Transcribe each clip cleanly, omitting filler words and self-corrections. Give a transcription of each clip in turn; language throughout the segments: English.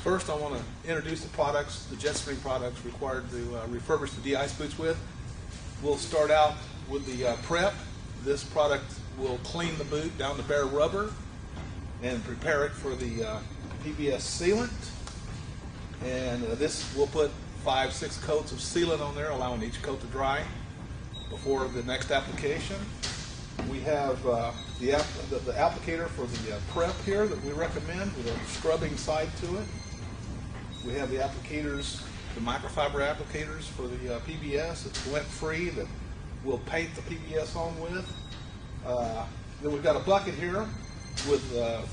First, I want to introduce the products, the Jetstream products required to refurbish the de-ice boots with. We'll start out with the prep. This product will clean the boot down to bare rubber and prepare it for the Pbs sealant. And this will put 5-6 coats of sealant on there, allowing each coat to dry before the next application. We have the applicator for the prep here that we recommend with a scrubbing side to it. We have the applicators, the microfiber applicators for the Pbs. It's lint-free that we'll paint the Pbs on with. Then we've got a bucket here with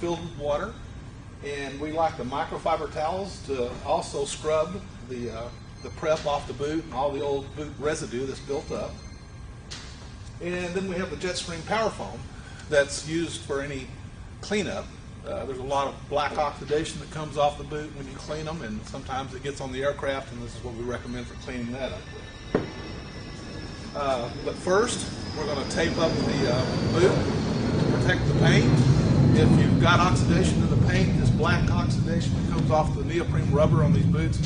filled with water, and we like the microfiber towels to also scrub the prep off the boot and all the old boot residue that's built up. And then we have the Jetstream Power Foam that's used for any cleanup. There's a lot of black oxidation that comes off the boot when you clean them, and sometimes it gets on the aircraft, and this is what we recommend for cleaning that up with. But first, we're going to tape up the boot to protect the paint. If you've got oxidation in the paint, this black oxidation that comes off the neoprene rubber on these boots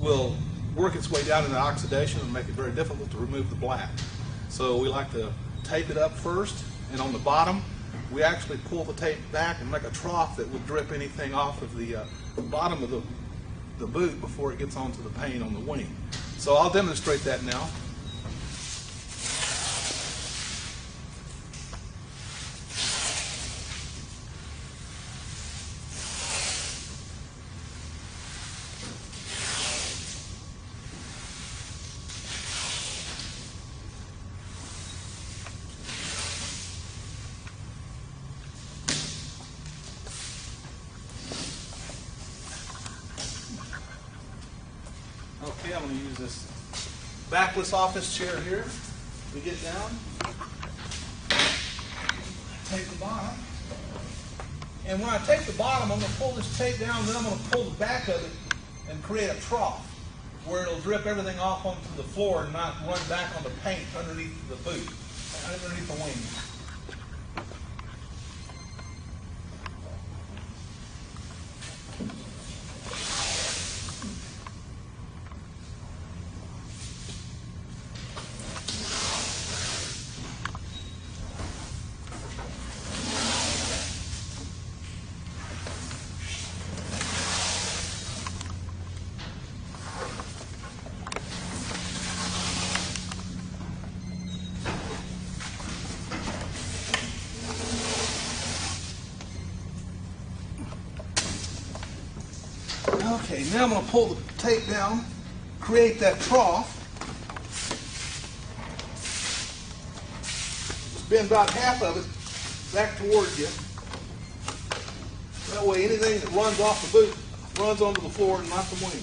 will work its way down into oxidation and make it very difficult to remove the black. So we like to tape it up first, and on the bottom we actually pull the tape back and make a trough that would drip anything off of the bottom of the boot before it gets onto the paint on the wing. So I'll demonstrate that now. Okay, I'm going to use this backless office chair here to get down. Take the bottom. And when I take the bottom, I'm going to pull this tape down, and then I'm going to pull the back of it and create a trough where it'll drip everything off onto the floor and not run back on the paint underneath the boot, underneath the wing. Okay, now I'm going to pull the tape down, create that trough. Just bend about half of it back towards you. That way anything that runs off the boot runs onto the floor and not the wing.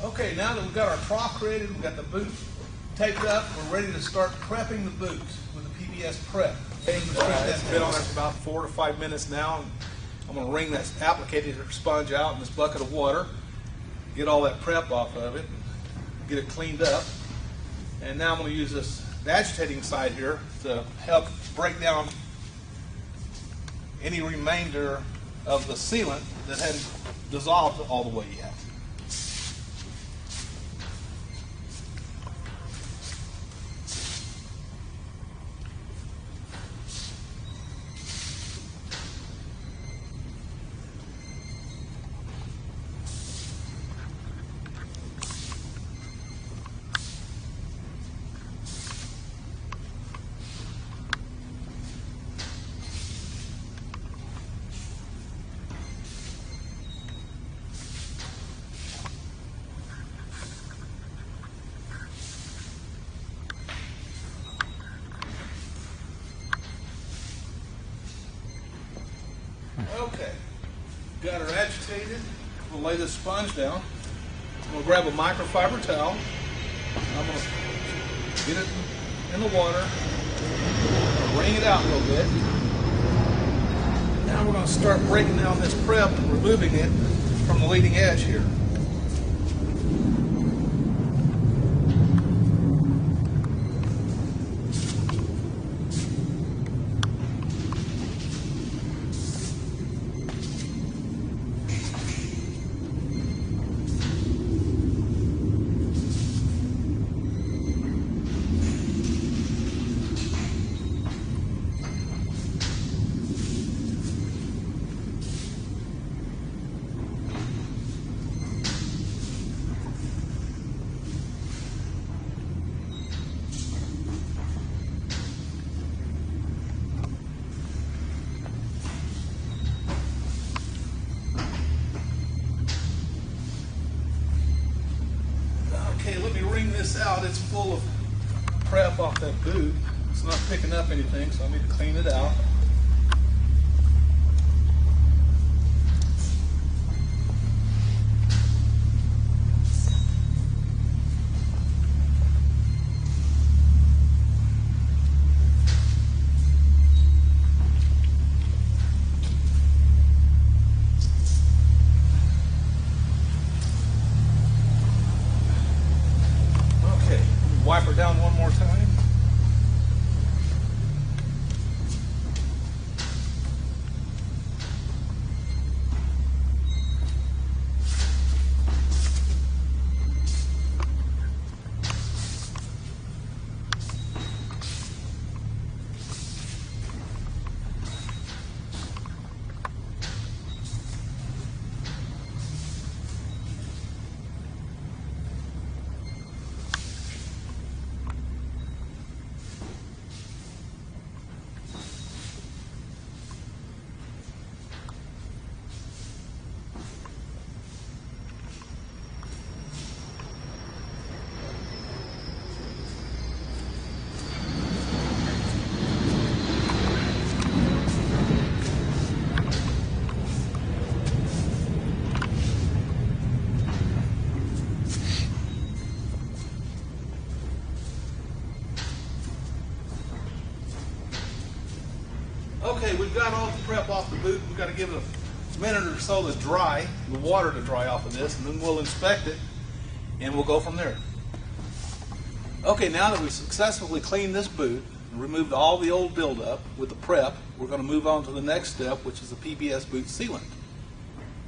Okay, now that we've got our trough created, we've got the boot taped up, we're ready to start prepping the boot with the Pbs prep. Okay, it's been on there for about 4 to 5 minutes now. I'm going to wring that applicator sponge out in this bucket of water, get all that prep off of it, get it cleaned up. And now I'm going to use this agitating side here to help break down any remainder of the sealant that hadn't dissolved all the way yet. Okay, got her agitated. We'll lay this sponge down. I'm going to grab a microfiber towel. I'm going to Get it in the water, wring it out a little bit. Now we're going to start breaking down this prep and removing it from the leading edge here. Okay, let me wring this out. It's full of prep off that boot. It's not picking up anything, so I need to clean it out. Wipe her down one more time. Okay, we've got all the prep off the boot. We've got to give it a minute or so to dry, the water to dry off of this, and then we'll inspect it, and we'll go from there. Okay, now that we've successfully cleaned this boot and removed all the old buildup with the prep, we're going to move on to the next step, which is the Pbs Boot Sealant.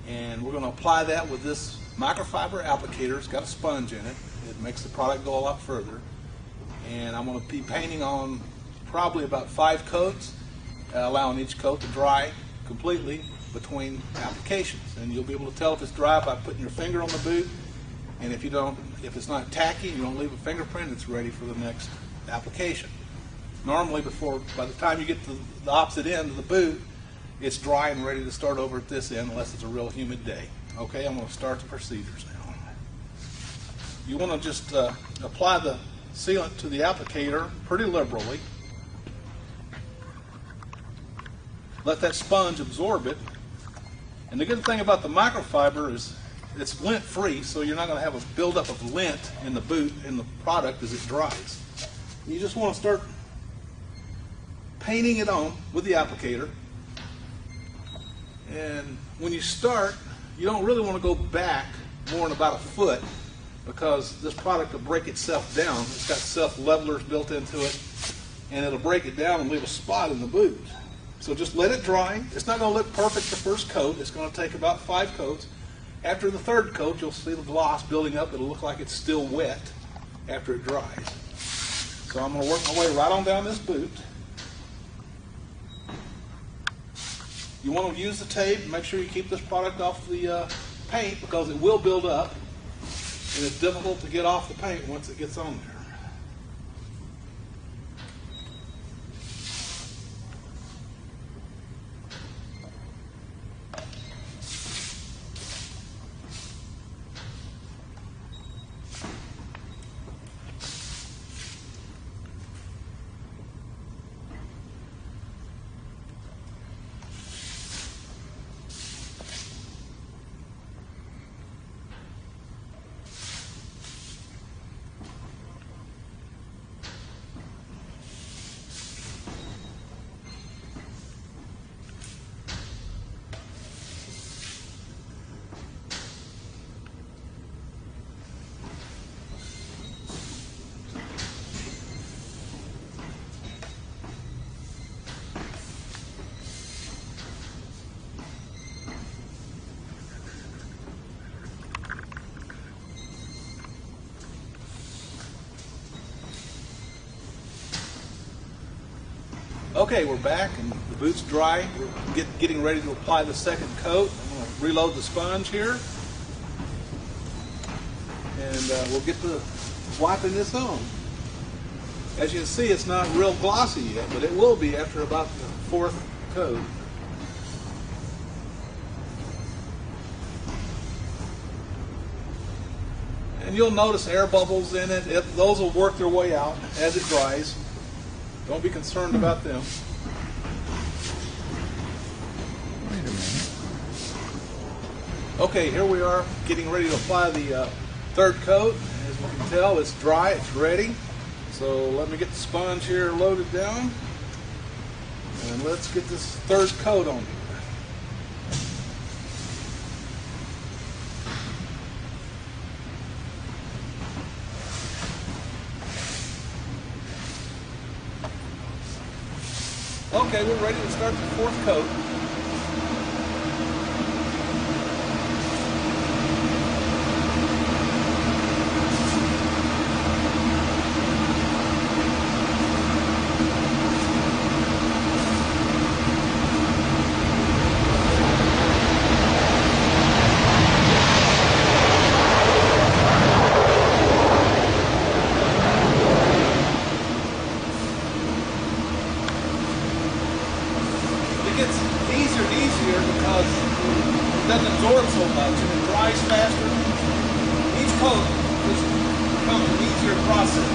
And we're going to apply that with this microfiber applicator. It's got a sponge in it. It makes the product go a lot further. And I'm going to be painting on probably about 5 coats, allowing each coat to dry completely between applications. And you'll be able to tell if it's dry by putting your finger on the boot. And if it's not tacky, you don't leave a fingerprint, it's ready for the next application. Normally, by the time you get to the opposite end of the boot, it's dry and ready to start over at this end, unless it's a real humid day. Okay, I'm going to start the procedures now. You want to just apply the sealant to the applicator pretty liberally. Let that sponge absorb it. And the good thing about the microfiber is it's lint free, so you're not going to have a buildup of lint in the boot, in the product as it dries. You just want to start painting it on with the applicator. And when you start, you don't really want to go back more than about a foot, because this product will break itself down. It's got self-levelers built into it, and it'll break it down and leave a spot in the boot. So just let it dry. It's not going to look perfect the first coat. It's going to take about 5 coats. After the 3rd coat, you'll see the gloss building up. It'll look like it's still wet after it dries. So I'm going to work my way right on down this boot. You want to use the tape. Make sure you keep this product off the paint, because it will build up, and it's difficult to get off the paint once it gets on there. Okay, we're back and the boot's dry. We're getting ready to apply the second coat. I'm going to reload the sponge here. And we'll get to wiping this on. As you can see, it's not real glossy yet, but it will be after about the fourth coat. And you'll notice air bubbles in it. Those will work their way out as it dries. Don't be concerned about them. Wait a minute. Okay, here we are getting ready to apply the third coat. As you can tell, it's dry, it's ready. So let me get the sponge here loaded down. And let's get this third coat on here. Okay, we're ready to start the fourth coat. It gets easier and easier because it doesn't absorb so much and it dries faster. Each coat just becomes an easier process.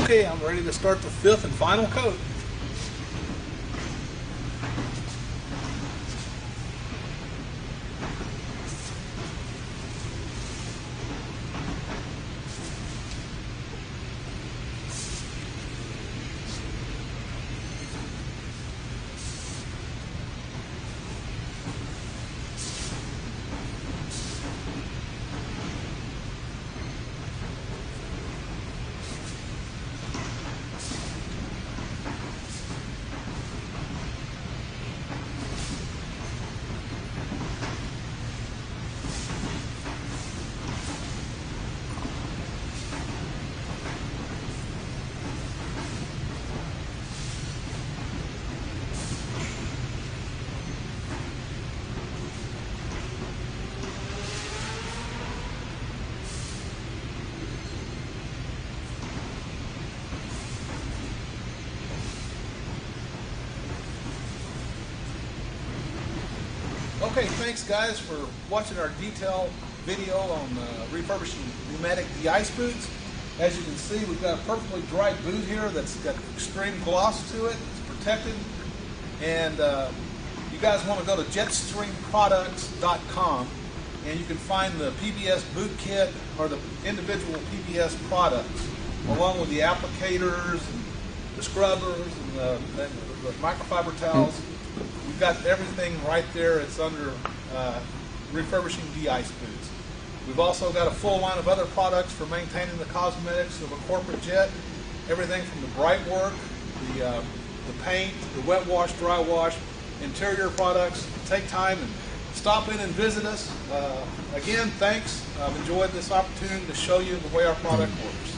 Okay, I'm ready to start the fifth and final coat. Okay, thanks guys for watching our detailed video on refurbishing pneumatic de-ice boots. As you can see, we've got a perfectly dry boot here that's got extreme gloss to it. It's protected. And you guys want to go to jetstreamproducts.com and you can find the Pbs Boot Kit or the individual Pbs products along with the applicators and the scrubbers and the microfiber towels. We've got everything right there. It's under refurbishing de-ice boots. We've also got a full line of other products for maintaining the cosmetics of a corporate jet. Everything from the bright work, the paint, the wet wash, dry wash, interior products. Take time and stop in and visit us. Again, thanks. I've enjoyed this opportunity to show you the way our product works.